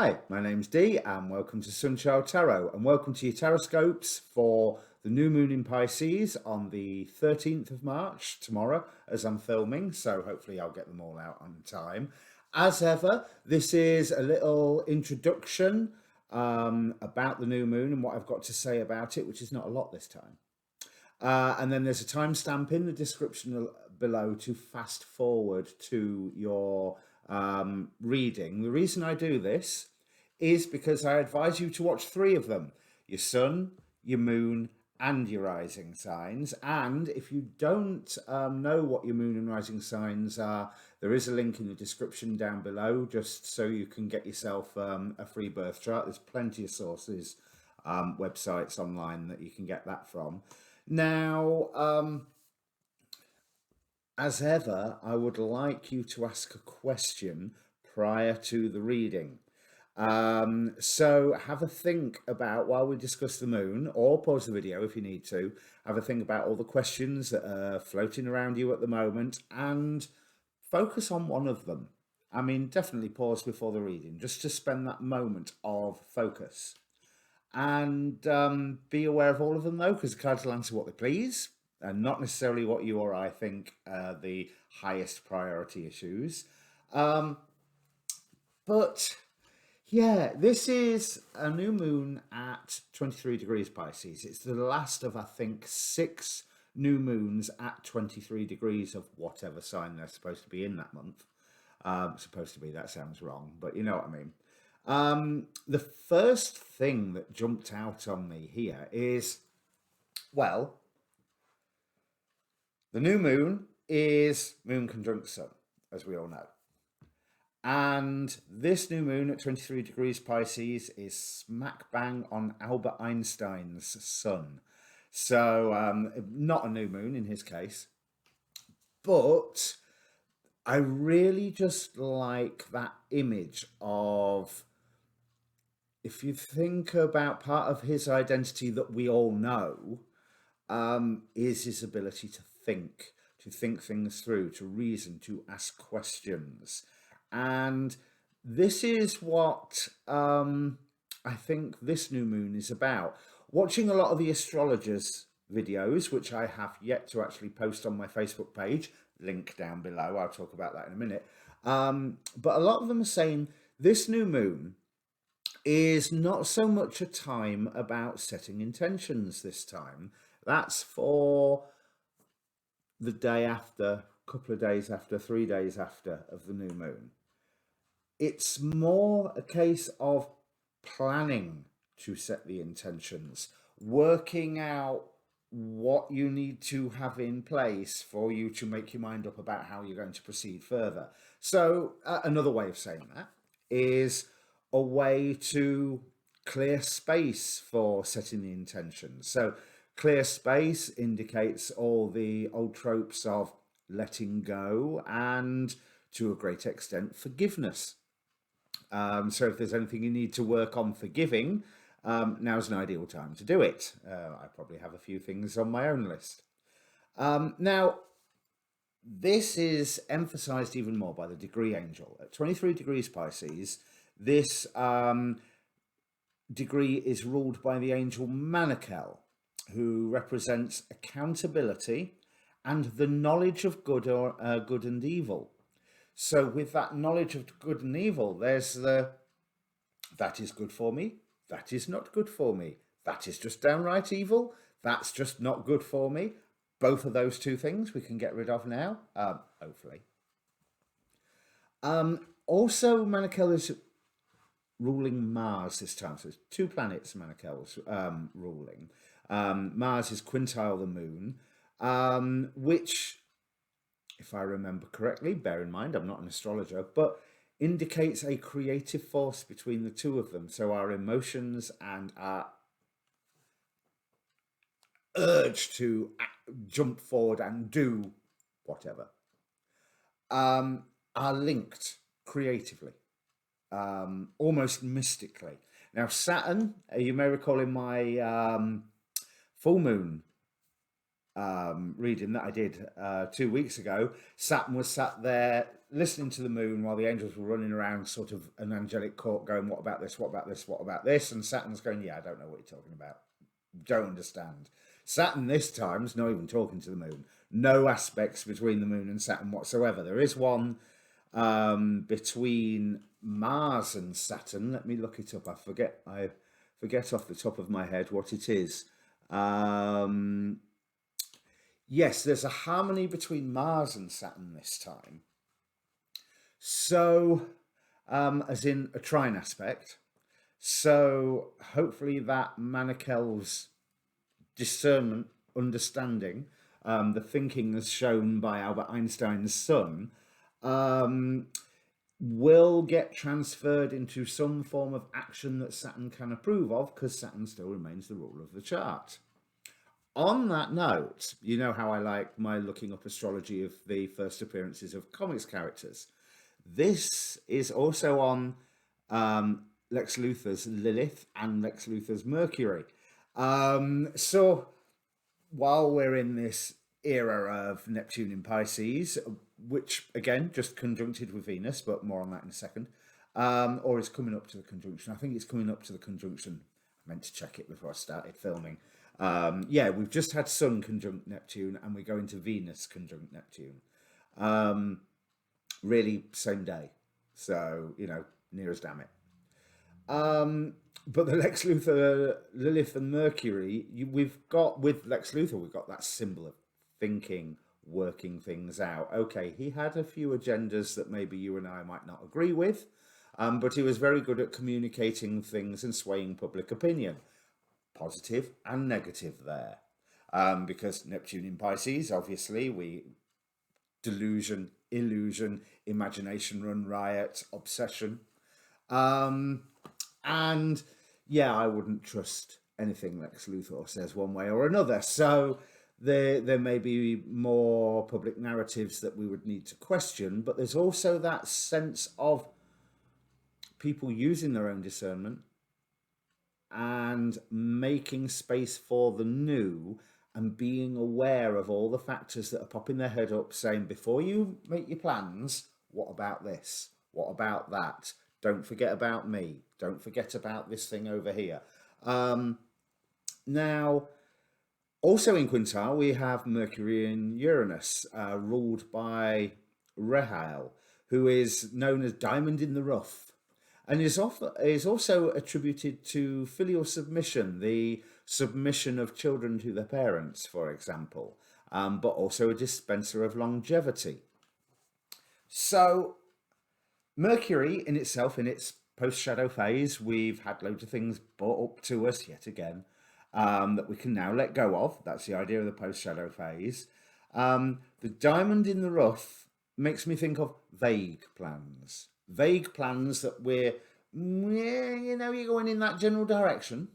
Hi, my name's Dee and welcome to Sunchild Tarot and welcome to your Taroscopes for the new moon in Pisces on the 13th of March, tomorrow as I'm filming, so hopefully I'll get them all out on time. As ever, this is a little introduction about the new moon and what I've got to say about it, which is not a lot this time. And then there's a timestamp in the description below to fast forward to your reading. The reason I do this is because I advise you to watch three of them: your sun, your moon, and your rising signs. And if you don't know what your moon and rising signs are, there is a link in the description down below just so you can get yourself a free birth chart. There's plenty of sources, websites online that you can get that from. Now, as ever, I would like you to ask a question prior to the reading. So have a think about, while we discuss the moon, or pause the video if you need to, have a think about all the questions that are floating around you at the moment and focus on one of them. I mean, definitely pause before the reading, just to spend that moment of focus. And be aware of all of them, though, because the cards will answer what they please, and not necessarily what you or I think are the highest priority issues. But yeah, this is a new moon at 23 degrees Pisces. It's the last of, I think, 6 new moons at 23 degrees of whatever sign they're supposed to be in that month. Supposed to be, that sounds wrong, but you know what I mean. The first thing that jumped out on me here is, well, the new moon is moon conjunct sun, as we all know. And this new moon at 23 degrees Pisces is smack bang on Albert Einstein's sun. So not a new moon in his case, but I really just like that image of, if you think about part of his identity that we all know, is his ability to think things through, to reason, to ask questions. And this is what I think this new moon is about. Watching a lot of the astrologers' videos, which I have yet to actually post on my Facebook page, link down below, I'll talk about that in a minute. But a lot of them are saying this new moon is not so much a time about setting intentions this time. That's for the day after, couple of days after, 3 days after of the new moon. It's more a case of planning to set the intentions, working out what you need to have in place for you to make your mind up about how you're going to proceed further. So another way of saying that is a way to clear space for setting the intentions. So clear space indicates all the old tropes of letting go and, to a great extent, forgiveness. So if there's anything you need to work on forgiving, now's an ideal time to do it. I probably have a few things on my own list. Now, this is emphasized even more by the degree angel. At 23 degrees Pisces, this degree is ruled by the angel Manakel, who represents accountability and the knowledge of good and evil. So with that knowledge of good and evil, there's that is good for me, that is not good for me, that is just downright evil, that's just not good for me. Both of those two things we can get rid of now, hopefully. Also, Manakel is ruling Mars this time. So it's 2 planets Manakel's ruling. Mars is quintile the moon, which, if I remember correctly, bear in mind I'm not an astrologer, but indicates a creative force between the two of them. So our emotions and our urge to jump forward and do whatever are linked creatively, almost mystically. Now, Saturn, you may recall in my full moon reading that I did 2 weeks ago, Saturn was sat there listening to the moon while the angels were running around, sort of an angelic court, going, "What about this? What about this? What about this?" And Saturn's going, "Yeah, I don't know what you're talking about. Don't understand." Saturn this time's not even talking to the moon. No aspects between the moon and Saturn whatsoever. There is one between Mars and Saturn. Let me look it up. I forget off the top of my head what it is. Yes, there's a harmony between Mars and Saturn this time. So, as in a trine aspect. So hopefully that Manachel's discernment, understanding, the thinking as shown by Albert Einstein's son, will get transferred into some form of action that Saturn can approve of, because Saturn still remains the ruler of the chart. On that note, you know how I like my looking up astrology of the first appearances of comics characters. This is also on Lex Luthor's Lilith and Lex Luthor's Mercury. So while we're in this era of Neptune in Pisces, which again just conjuncted with Venus, but more on that in a second, or is coming up to the conjunction. I think it's coming up to the conjunction. I meant to check it before I started filming. Yeah, we've just had Sun conjunct Neptune, and we're going to Venus conjunct Neptune. Really, same day. So, near as damn it. But the Lex Luthor, Lilith and Mercury, we've got, with Lex Luthor, we've got that symbol of thinking, working things out. Okay, he had a few agendas that maybe you and I might not agree with, but he was very good at communicating things and swaying public opinion. Positive and negative there. Because Neptune in Pisces, obviously, delusion, illusion, imagination run riot, obsession. And yeah, I wouldn't trust anything Lex Luthor says one way or another. So there may be more public narratives that we would need to question, but there's also that sense of people using their own discernment and making space for the new, and being aware of all the factors that are popping their head up, saying, before you make your plans, what about this? What about that? Don't forget about me. Don't forget about this thing over here. Now, also in Quintile, we have Mercury and Uranus, ruled by Rahel, who is known as Diamond in the Rough, and is also attributed to filial submission, the submission of children to their parents, for example, but also a dispenser of longevity. So Mercury in itself, in its post-shadow phase, we've had loads of things brought up to us yet again that we can now let go of. That's the idea of the post-shadow phase. The diamond in the rough makes me think of vague plans. Vague plans that you're going in that general direction,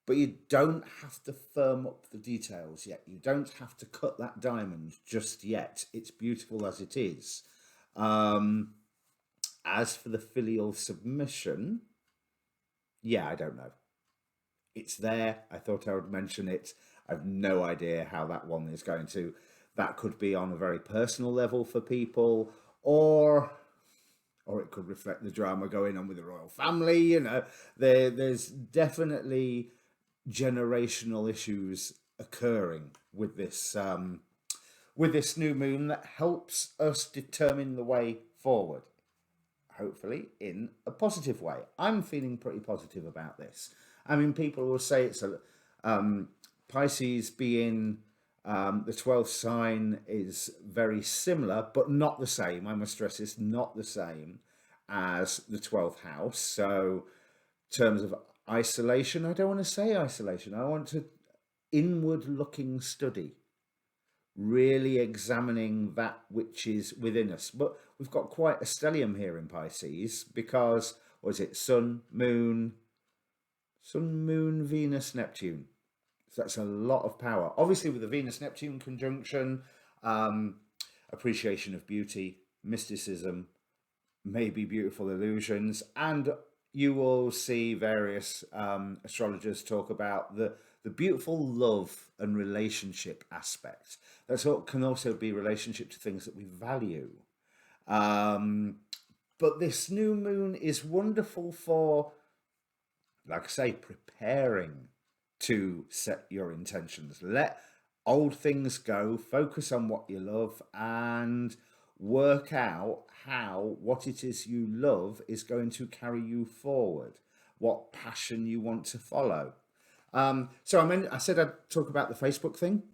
but you don't have to firm up the details yet. You don't have to cut that diamond just yet. It's beautiful as it is. As for the filial submission, yeah, I don't know. It's there. I thought I would mention it. I've no idea how that one is going to. That could be on a very personal level for people, or it could reflect the drama going on with the royal family. There's definitely generational issues occurring with this new moon that helps us determine the way forward, hopefully in a positive way. I'm feeling pretty positive about this. I mean, people will say it's Pisces being the 12th sign is very similar, but not the same. I must stress it's not the same as the 12th house. So in terms of isolation, I don't want to say isolation. I want to inward looking study, really examining that which is within us. But we've got quite a stellium here in Pisces because, what is it, Sun, Moon, Venus, Neptune. So that's a lot of power. Obviously with the Venus-Neptune conjunction, appreciation of beauty, mysticism, maybe beautiful illusions, and you will see various astrologers talk about the the beautiful love and relationship aspect. Can also be relationship to things that we value. Um, but this new moon is wonderful for, like I say, preparing to set your intentions. Let old things go, focus on what you love, and work out how what it is you love is going to carry you forward, what passion you want to follow. I said I'd talk about the Facebook thing.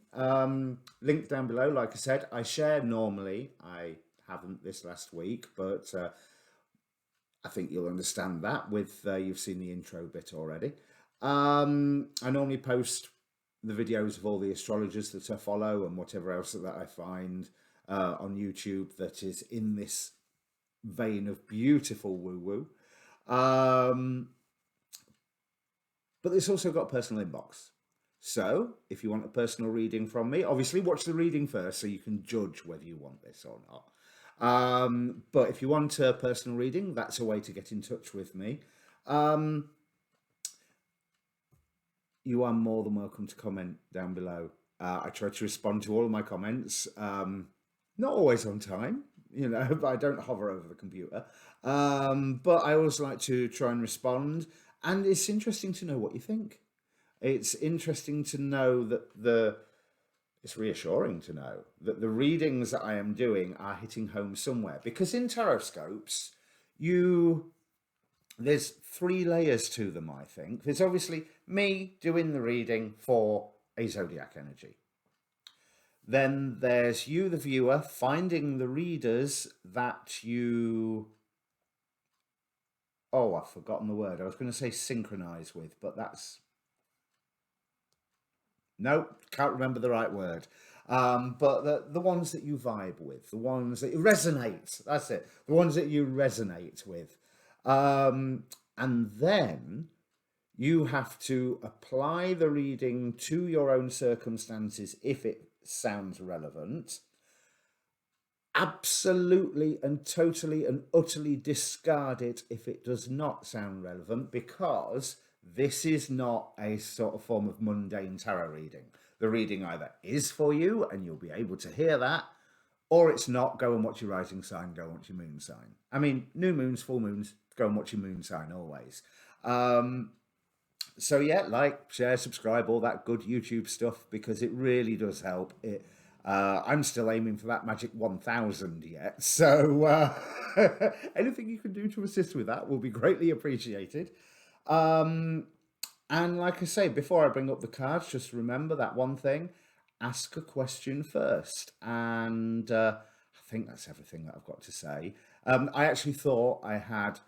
Link down below. Like I said, I share normally. I haven't this last week, but I think you'll understand that with you've seen the intro bit already. I normally post the videos of all the astrologers that I follow and whatever else that I find on YouTube that is in this vein of beautiful woo-woo. But it's also got a personal inbox. So if you want a personal reading from me, obviously watch the reading first so you can judge whether you want this or not. But if you want a personal reading, that's a way to get in touch with me. You are more than welcome to comment down below. I try to respond to all of my comments. Not always on time, but I don't hover over the computer. But I always like to try and respond. And it's interesting to know what you think. It's interesting to know that it's reassuring to know that the readings that I am doing are hitting home somewhere. Because in taroscopes, there's 3 layers to them, I think. There's obviously me doing the reading for a zodiac energy. Then there's you, the viewer, finding the readers that you... Oh, I've forgotten the word. I was going to say synchronize with, but that's... Nope, can't remember the right word. But the ones that you vibe with, the ones that you resonate, that's it. The ones that you resonate with. And then you have to apply the reading to your own circumstances if it sounds relevant. Absolutely and totally and utterly discard it if it does not sound relevant, because this is not a sort of form of mundane tarot reading. The reading either is for you and you'll be able to hear that, or it's not. Go and watch your rising sign, go and watch your moon sign. I mean, new moons, full moons, go and watch your moon sign always. So yeah, like, share, subscribe, all that good YouTube stuff, because it really does help. I'm still aiming for that magic 1000 yet. So anything you can do to assist with that will be greatly appreciated. And like I say, before I bring up the cards, just remember that one thing: ask a question first. And I think that's everything that I've got to say. I actually thought I had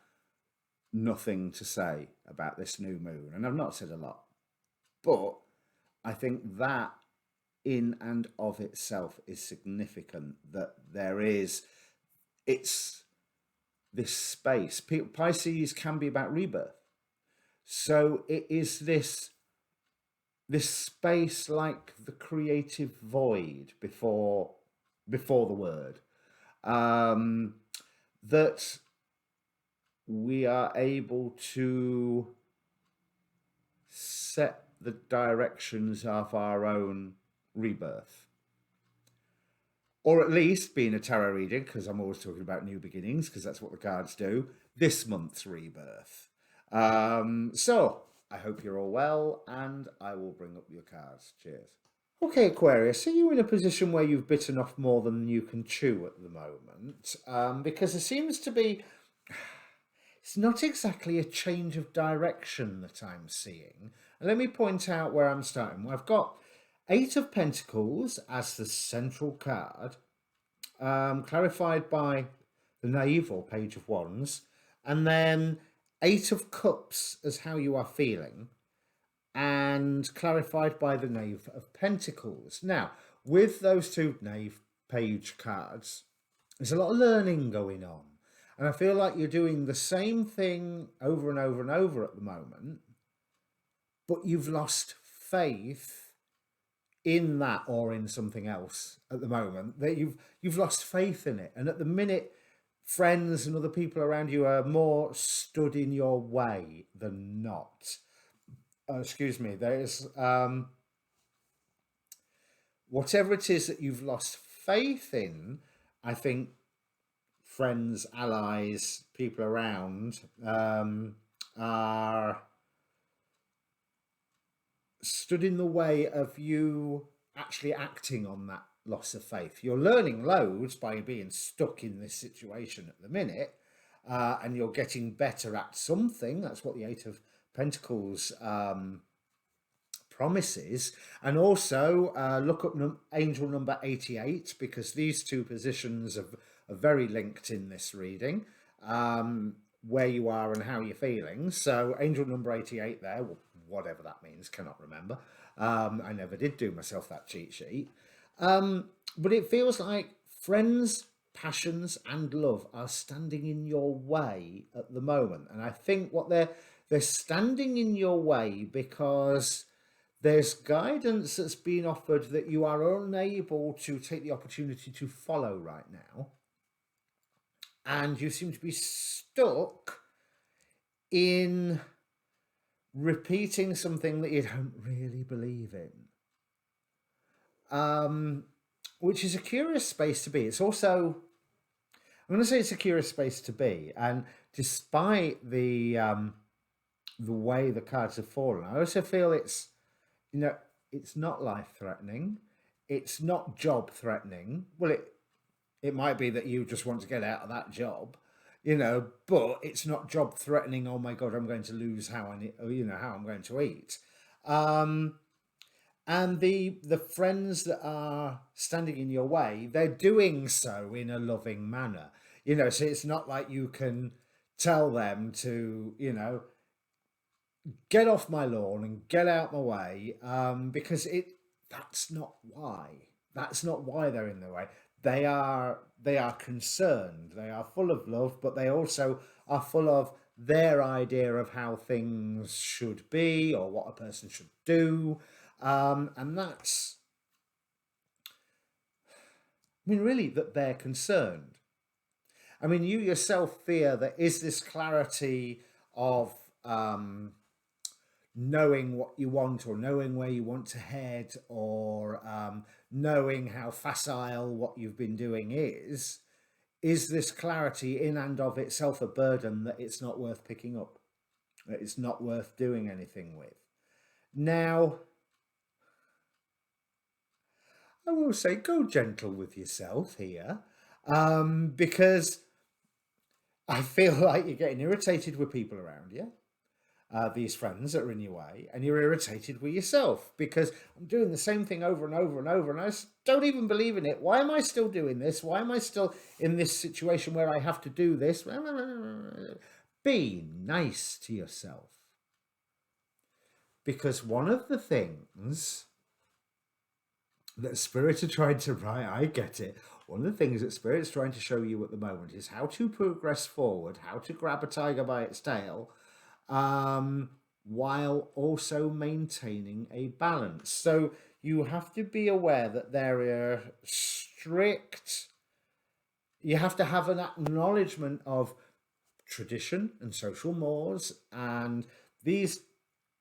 nothing to say about this new moon, and I've not said a lot, but I think that in and of itself is significant, that it's this space. Pisces can be about rebirth. So it is this space, like the creative void before the word, that we are able to set the directions of our own rebirth. Or at least, being a tarot reading, because I'm always talking about new beginnings, because that's what the cards do, this month's rebirth. So I hope you're all well, and I will bring up your cards. Cheers. Okay, Aquarius, are you in a position where you've bitten off more than you can chew at the moment? Because there seems to be... It's not exactly a change of direction that I'm seeing. And let me point out where I'm starting. I've got 8 of Pentacles as the central card, clarified by the Knave or Page of Wands, and then 8 of Cups as how you are feeling, and clarified by the Knave of Pentacles. Now, with those 2 Knave Page cards, there's a lot of learning going on. And I feel like you're doing the same thing over and over and over at the moment, but you've lost faith in that or in something else at the moment. That you've lost faith in it. And at the minute, friends and other people around you are more stood in your way than not. excuse me, there's whatever it is that you've lost faith in, I think friends, allies, people around are stood in the way of you actually acting on that loss of faith. You're learning loads by being stuck in this situation at the minute, and you're getting better at something. That's what the Eight of Pentacles promises. And also look up angel number 88, because these two positions are very linked in this reading, where you are and how you're feeling. So angel number 88 there, well, whatever that means, cannot remember. I never did do myself that cheat sheet. But it feels like friends, passions and love are standing in your way at the moment. And I think what they're standing in your way because there's guidance that's been offered that you are unable to take the opportunity to follow right now. And you seem to be stuck in repeating something that you don't really believe in. Which is a curious space to be. It's also, I'm going to say it's a curious space to be. And despite the way the cards have fallen, I also feel it's, you know, it's not life-threatening. It's not job-threatening. Well, it might be that you just want to get out of that job, you know, but it's not job-threatening. Oh my God, I'm going to lose how how I'm going to eat. And the friends that are standing in your way, they're doing so in a loving manner, you know. So it's not like you can tell them to, you know, get off my lawn and get out my way, because that's not why. That's not why they're in the way. They are concerned. They are full of love, but they also are full of their idea of how things should be or what a person should do. And that's, I mean, really, that they're concerned. I mean, you yourself fear that is this clarity of knowing what you want, or knowing where you want to head, or knowing how facile what you've been doing is this clarity in and of itself a burden that it's not worth picking up, that it's not worth doing anything with. Now, I will say, go gentle with yourself here, because I feel like you're getting irritated with people around you, these friends that are in your way, and you're irritated with yourself because I'm doing the same thing over and over and over, and I don't even believe in it. Why am I still doing this? Why am I still in this situation where I have to do this? Be nice to yourself. Because one of the things that Spirit are trying to write, I get it. One of the things that Spirit's trying to show you at the moment is how to progress forward, how to grab a tiger by its tail, while also maintaining a balance. So you have to be aware that there are strict, you have to have an acknowledgement of tradition and social mores and these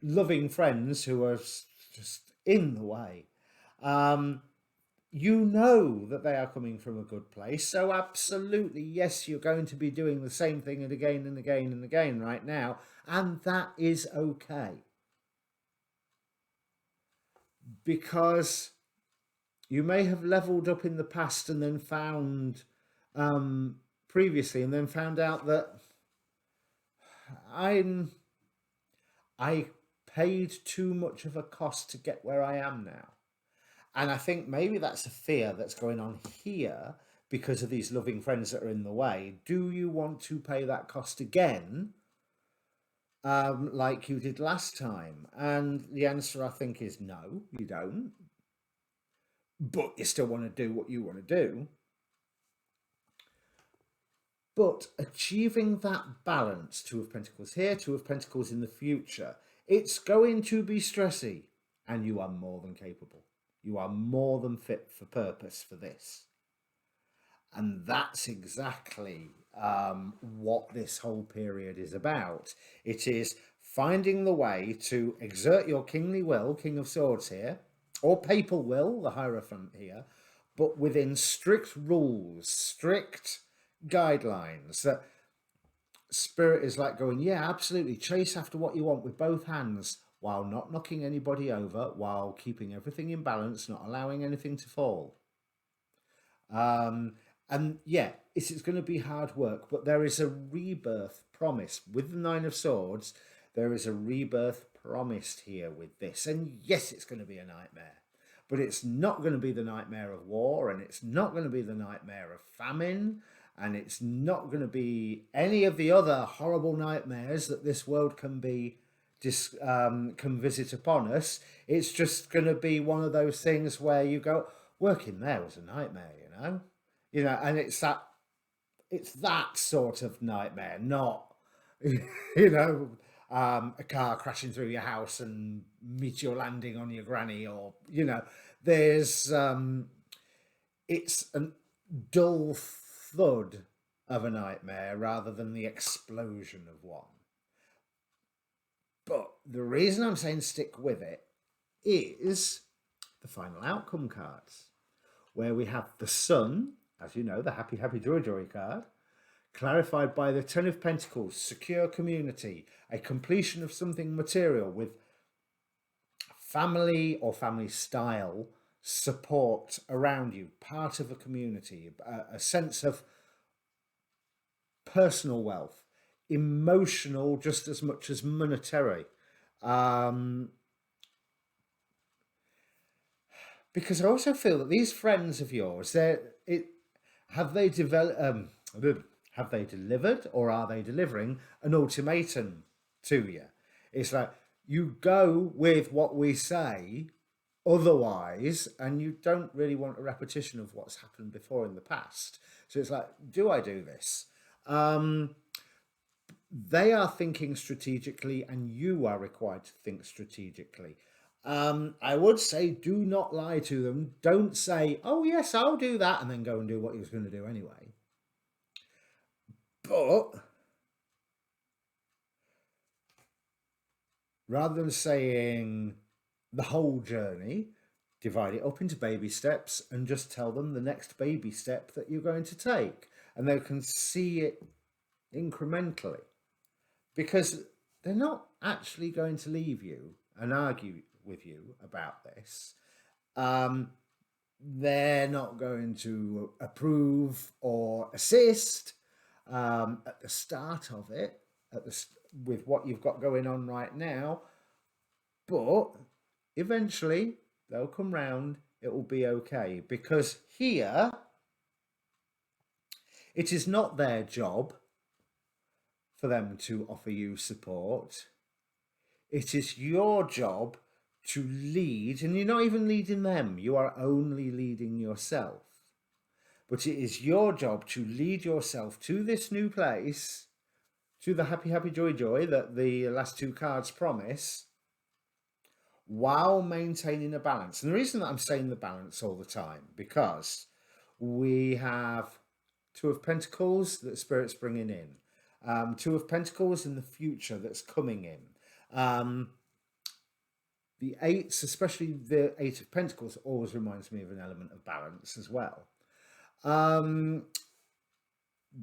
loving friends who are just in the way. You know that they are coming from a good place. So absolutely, yes, you're going to be doing the same thing and again and again and again right now. And that is okay. Because you may have leveled up in the past and then found previously and then found out that I paid too much of a cost to get where I am now. And I think maybe that's a fear that's going on here because of these loving friends that are in the way. Do you want to pay that cost again, like you did last time? And the answer, I think, is no, you don't. But you still want to do what you want to do. But achieving that balance, Two of Pentacles here, Two of Pentacles in the future, it's going to be stressy, and you are more than capable. You are more than fit for purpose for this. And that's exactly what this whole period is about. It is finding the way to exert your kingly will, King of Swords here, or papal will, the Hierophant here, but within strict rules, strict guidelines that Spirit is like going, yeah, absolutely, chase after what you want with both hands while not knocking anybody over, while keeping everything in balance, not allowing anything to fall. And yeah, it's going to be hard work, but there is a rebirth promise with the Nine of Swords. There is a rebirth promised here with this. And yes, it's going to be a nightmare, but it's not going to be the nightmare of war, and it's not going to be the nightmare of famine, and it's not going to be any of the other horrible nightmares that this world can visit upon us. It's just going to be one of those things where you go, working there was a nightmare, and it's that sort of nightmare, not a car crashing through your house and meteor landing on your granny, or there's it's a dull thud of a nightmare rather than the explosion of one. But the reason I'm saying stick with it is the final outcome cards, where we have the Sun, as you know, the happy, happy, joy, joy card, clarified by the Ten of Pentacles, secure community, a completion of something material with family or family style support around you, part of a community, a sense of personal wealth, emotional just as much as monetary. Because I also feel that these friends of yours, have they delivered, or are they delivering an ultimatum to you? It's like, you go with what we say, otherwise, and you don't really want a repetition of what's happened before in the past. So it's like, do I do this? They are thinking strategically, and you are required to think strategically. I would say, do not lie to them. Don't say, oh yes, I'll do that, and then go and do what he was going to do anyway. But rather than saying the whole journey, divide it up into baby steps and just tell them the next baby step that you're going to take, and they can see it incrementally, because they're not actually going to leave you and argue with you about this. They're not going to approve or assist at the start of it, with what you've got going on right now, but eventually they'll come round. It will be okay, because here it is not their job for them to offer you support. It is your job to lead, and you're not even leading them, you are only leading yourself. But it is your job to lead yourself to this new place, to the happy, happy, joy, joy that the last two cards promise, while maintaining a balance. And the reason that I'm saying the balance all the time, because we have Two of Pentacles that Spirit's bringing in, Two of Pentacles in the future that's coming in. The eights, especially the Eight of Pentacles, always reminds me of an element of balance as well.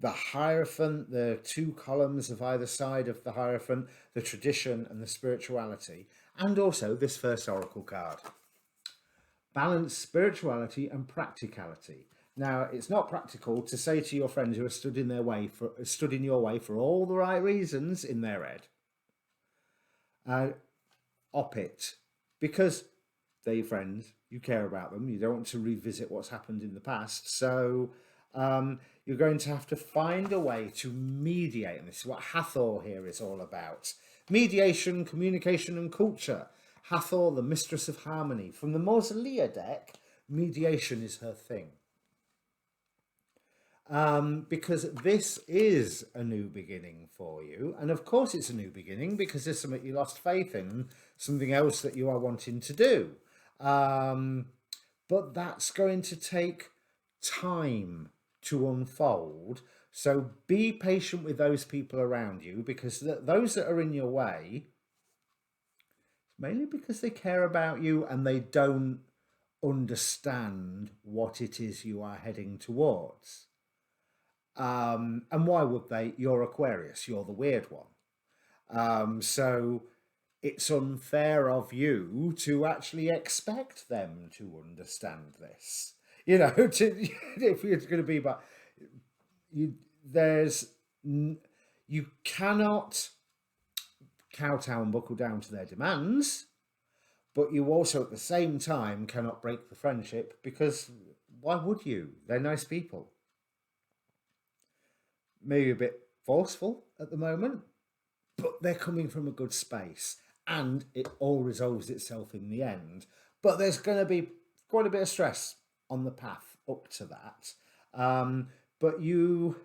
The Hierophant, the two columns of either side of the Hierophant, the tradition and the spirituality, and also this first oracle card. Balance spirituality and practicality. Now, it's not practical to say to your friends who are stood in your way for all the right reasons in their head, op it, because they're your friends, you care about them, you don't want to revisit what's happened in the past. So you're going to have to find a way to mediate, and this is what Hathor here is all about. Mediation, communication and culture. Hathor, the mistress of harmony. From the Mausolea deck, mediation is her thing. Because this is a new beginning for you. And of course it's a new beginning because there's something you lost faith in, something else that you are wanting to do. But that's going to take time to unfold. So be patient with those people around you, because those that are in your way mainly because they care about you and they don't understand what it is you are heading towards. And why would they? You're Aquarius, you're the weird one. So it's unfair of you to actually expect them to understand this. You know, if it's going to be, but you, you cannot kowtow and buckle down to their demands, but you also at the same time cannot break the friendship, because why would you? They're nice people. Maybe a bit forceful at the moment, but they're coming from a good space, and it all resolves itself in the end. But there's going to be quite a bit of stress on the path up to that. But you,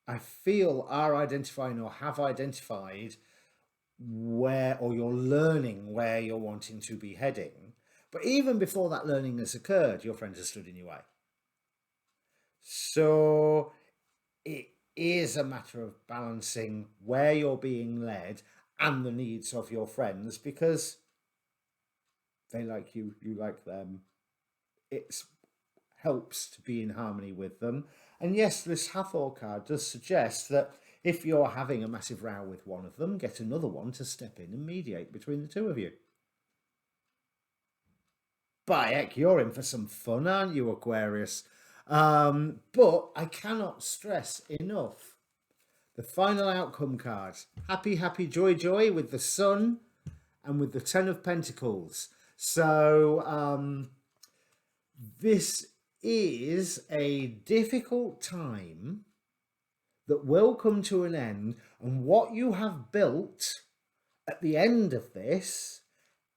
I feel, are identifying or have identified where, or you're learning where you're wanting to be heading. But even before that learning has occurred, your friends have stood in your way. So it is a matter of balancing where you're being led and the needs of your friends, because they like you, you like them. It helps to be in harmony with them. And yes, this Hathor card does suggest that if you're having a massive row with one of them, get another one to step in and mediate between the two of you. By heck, you're in for some fun, aren't you, Aquarius? But I cannot stress enough the final outcome cards. Happy, happy, joy, joy with the Sun and with the Ten of Pentacles. So this is a difficult time that will come to an end, and what you have built at the end of this,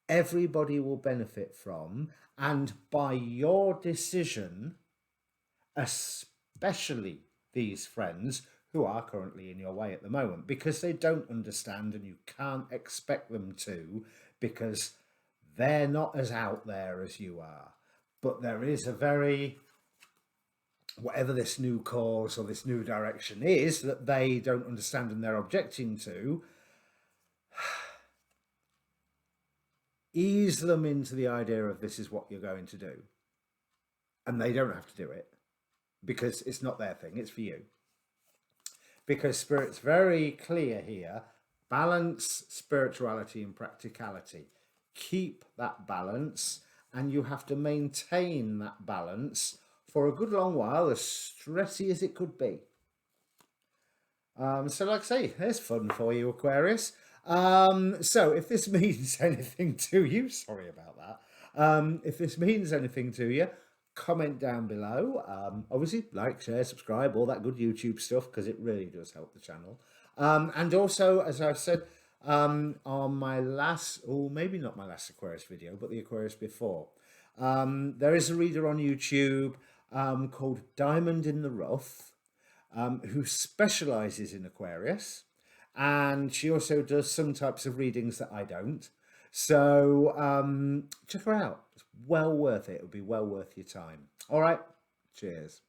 everybody will benefit from, and by your decision, especially these friends who are currently in your way at the moment, because they don't understand and you can't expect them to, because they're not as out there as you are. But there is a very, whatever this new cause or this new direction is that they don't understand and they're objecting to, ease them into the idea of this is what you're going to do. And they don't have to do it, because it's not their thing, it's for you. Because Spirit's very clear here: balance spirituality and practicality. Keep that balance, and you have to maintain that balance for a good long while, as stressy as it could be. So like I say, there's fun for you, Aquarius. So if this means anything to you, sorry about that. If this means anything to you, comment down below. Obviously, like, share, subscribe, all that good YouTube stuff, because it really does help the channel. And also, as I've said, on my last, or maybe not my last Aquarius video, but the Aquarius before, there is a reader on YouTube called Diamond in the Rough, who specializes in Aquarius, and she also does some types of readings that I don't. So check her out. It's well worth it. It'll be well worth your time. All right. Cheers.